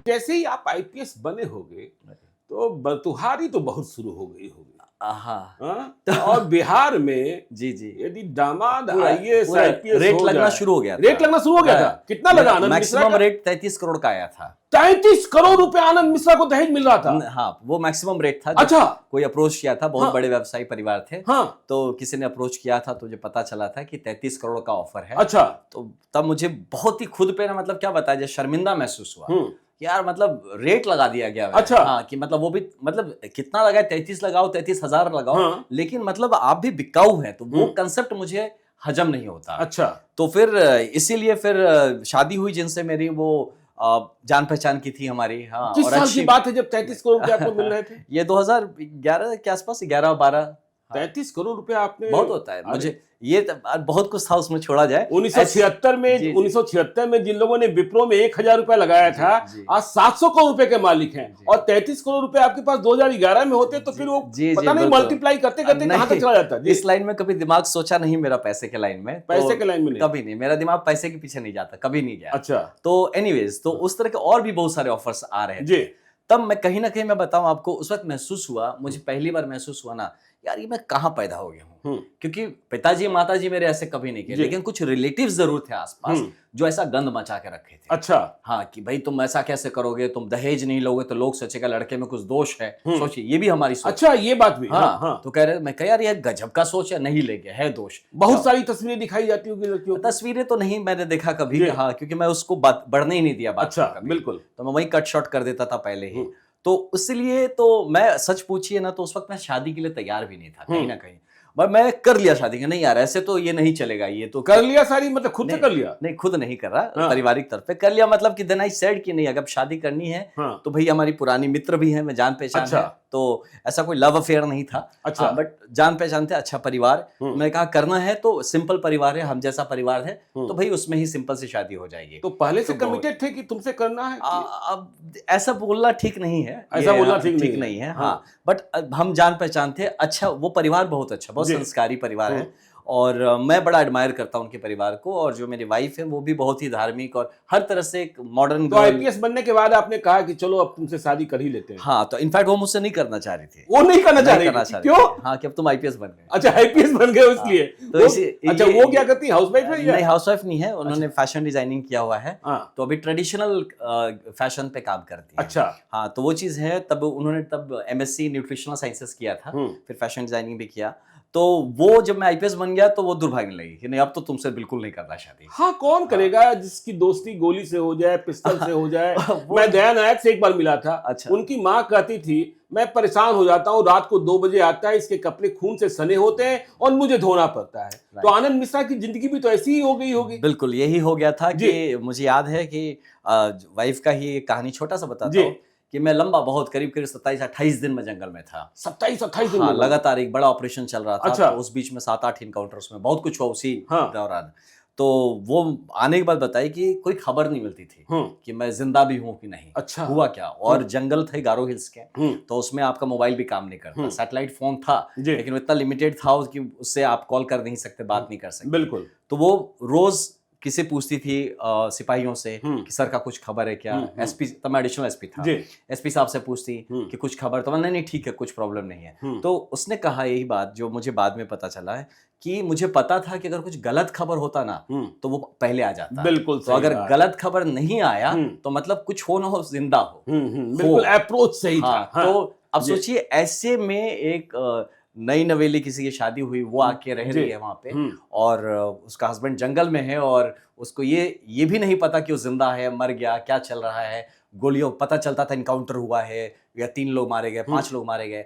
जैसे ही आप आईपीएस बने होंगे तो बतुहारी तो बहुत शुरू हो गई होगी। हाँ हाँ? और बिहार में जी जी यदि दामाद पूरा आईएएस पूरा आईपीएस रेट हो लगना जाए, शुरू हो गया था। रेट लगना शुरू हो गया था। कितना लगा आनंद मिश्रा मैक्सिमम का? रेट 33 करोड़ का आया था। 33 करोड़ रुपए आनंद मिश्रा को दहेज मिल रहा था। हाँ, वो मैक्सिमम रेट था। अच्छा। कोई अप्रोच किया था, बहुत हाँ। बड़े व्यवसायी परिवार थे। हाँ। तो किसी ने अप्रोच किया था, तो मुझे पता चला था कि 33 करोड़ का ऑफर है। अच्छा। तो तब मुझे बहुत ही खुद पे ना, मतलब क्या बताया जाए, शर्मिंदा महसूस हुआ यार, मतलब रेट लगा दिया गया है। अच्छा। हाँ, कि मतलब वो भी, मतलब कितना लगाए, 33 लगाओ, 33,000 लगाओ। हाँ। लेकिन मतलब आप भी बिकाऊ हैं, तो वो कंसेप्ट मुझे हजम नहीं होता। अच्छा। तो फिर इसीलिए फिर शादी हुई जिनसे मेरी, वो जान पहचान की थी हमारी। हाँ, किस और साल अच्छी की बात है जब 33 करोड़ रुपए आपको मिल रहे थे? ये 2011 के आसपास, 11-12। 33 करोड़ रुपए आपने? बहुत होता है मुझे, ये बहुत कुछ था उसमें, छोड़ा जाए। 1976 में जी, जी। 1976 में जिन लोगों ने विप्रो में 1000 रुपए लगाया था, आज 700 करोड़ रुपए के मालिक हैं। और 33 करोड़ रुपए आपके पास 2011 में होते तो फिर वो पता नहीं मल्टीप्लाई करते करते कहां तक चला जाता। इस लाइन में कभी दिमाग सोचा नहीं मेरा, पैसे के लाइन में। पैसे के लाइन में नहीं, कभी नहीं, मेरा दिमाग पैसे के पीछे नहीं जाता, कभी नहीं गया। अच्छा। तो एनीवेज, तो उस तरह के और भी बहुत सारे ऑफर्स आ रहे थे। तब मैं कहीं ना कहीं, मैं बताऊं आपको, उस वक्त महसूस हुआ, मुझे पहली बार महसूस हुआ ना, यार ये मैं कहाँ पैदा हो गया हूँ। क्योंकि पिताजी माताजी मेरे ऐसे कभी नहीं किए, लेकिन कुछ रिलेटिव्स जरूर थे आसपास जो ऐसा गंद मचा के रखे थे। अच्छा। हाँ, कि भाई तुम ऐसा कैसे करोगे, तुम दहेज नहीं लोगे तो लोग सोचेगा लड़के में कुछ दोष है। सोचिए, ये भी हमारी सोच। अच्छा, ये बात भी। हाँ, हाँ। तो कह रहे, मैं कह यार ये गजब का सोच है, नहीं लेंगे, है दोष। बहुत सारी तस्वीरें दिखाई जाती होगी लड़कियों। तस्वीरें तो नहीं मैंने देखा कभी। हाँ, क्योंकि मैं उसको बढ़ने ही नहीं दिया बात। अच्छा, बिल्कुल। तो मैं वही कट शॉट कर देता था पहले ही। तो इसलिए तो मैं, सच पूछिए ना, तो उस वक्त मैं शादी के लिए तैयार भी नहीं था कहीं ना कहीं। बट मैं कर लिया शादी का, नहीं यार ऐसे तो ये नहीं चलेगा, ये तो कर लिया सारी, मतलब खुद से कर लिया? नहीं, खुद नहीं कर रहा, पारिवारिक तौर पे कर लिया। मतलब कि देन आई सेड कि नहीं, अगर शादी करनी है तो भाई हमारी पुरानी मित्र भी हैं, मैं जान पहचान है, तो ऐसा कोई लव अफेयर नहीं था। अच्छा। बट जान पहचान थे, अच्छा परिवार। मैंने कहा करना है तो सिंपल परिवार है, हम जैसा परिवार है, तो भाई उसमें ही सिंपल से शादी हो जाएगी। तो पहले से कमिटेड थे कि तुमसे करना है? अब ऐसा बोलना ठीक नहीं है, ऐसा बोलना ठीक नहीं है। हाँ, बट हम जान पहचान थे। अच्छा, वो परिवार बहुत अच्छा, बहुत संस्कारी परिवार है, और मैं बड़ा एडमायर करता हूँ उनके परिवार को। और जो मेरी वाइफ है वो भी बहुत ही धार्मिक और हर तरह से एक मॉडर्न। तो आईपीएस बनने के बाद आपने कहा कि चलो अब तुमसे शादी कर ही लेते हैं? हाँ, तो इनफैक्ट वो मुझसे नहीं करना चाह रही थी। वो नहीं करना चाह रही थी? क्यों? हाँ, कि अब तुम आईपीएस बन गए। अच्छा, आईपीएस बन गए इसलिए। तो अच्छा, वो क्या करती है, हाउसवाइफ है? नहीं, हाउसवाइफ नहीं है, उन्होंने फैशन डिजाइनिंग किया हुआ है। तो अभी ट्रेडिशनल फैशन पे काम करती है। अच्छा। हाँ, तो वो चीज है। तब उन्होंने एमएससी न्यूट्रिशनल साइंसेस किया था, फिर फैशन डिजाइनिंग भी किया। तो वो जब मैं आईपीएस बन गया तो वो दुर्भाग्य लगी कि नहीं, अब तो तुमसे बिल्कुल नहीं करना शादी। हाँ, कौन करेगा जिसकी दोस्ती गोली से हो जाए, पिस्टल से हो जाए। मैं दया नायक से एक बार मिला था। अच्छा। उनकी माँ कहती थी, मैं परेशान हो जाता हूँ, रात को 2 बजे आता है, इसके कपड़े खून से सने होते हैं और मुझे धोना पड़ता है। तो आनंद मिश्रा की जिंदगी भी तो ऐसी ही हो गई होगी। बिल्कुल यही हो गया था कि मुझे याद है कि वाइफ का ही कहानी छोटा सा बताता हूँ कि मैं लंबा, बहुत करीब 27-28 दिन में जंगल में था। 27-28 दिन? हाँ, लगातार एक बड़ा ऑपरेशन चल रहा था। अच्छा। तो उस बीच में 7-8 इनकाउंटर्स में बहुत कुछ हुआ उसी दौरान। तो वो आने के बाद बताई कि कोई खबर नहीं मिलती थी कि मैं जिंदा भी हूं कि नहीं। अच्छा। हुआ क्या, और जंगल थे गारो हिल्स के, तो उसमें आपका मोबाइल भी काम नहीं करता। सैटेलाइट फोन था, लेकिन इतना लिमिटेड था कि उससे आप कॉल कर नहीं सकते, बात नहीं कर सकते। बिल्कुल। तो वो रोज किसे पूछती थी सिपाहियों से कि सर का कुछ खबर है क्या। एसपी, तब मैं एडिशनल एसपी था, एसपी साहब से पूछती कि कुछ खबर, तो मैंने नहीं, ठीक है, कुछ प्रॉब्लम नहीं है। तो उसने कहा यही बात जो मुझे बाद में पता चला है कि मुझे पता था कि अगर कुछ गलत खबर होता ना तो वो पहले आ जाता। बिल्कुल। तो अगर गलत खबर नहीं आया तो मतलब कुछ हो ना हो, जिंदा हो। बिल्कुल, अप्रोच सही था। तो अब सोचिए, ऐसे में एक नई नवेली किसी की शादी हुई, वो आके रह रही है वहां पे, और उसका हस्बैंड जंगल में है, और उसको ये भी नहीं पता कि वो जिंदा है, मर गया, क्या चल रहा है। गोलियों पता चलता था इनकाउंटर हुआ है, या 3 लोग मारे गए, 5 लोग मारे गए।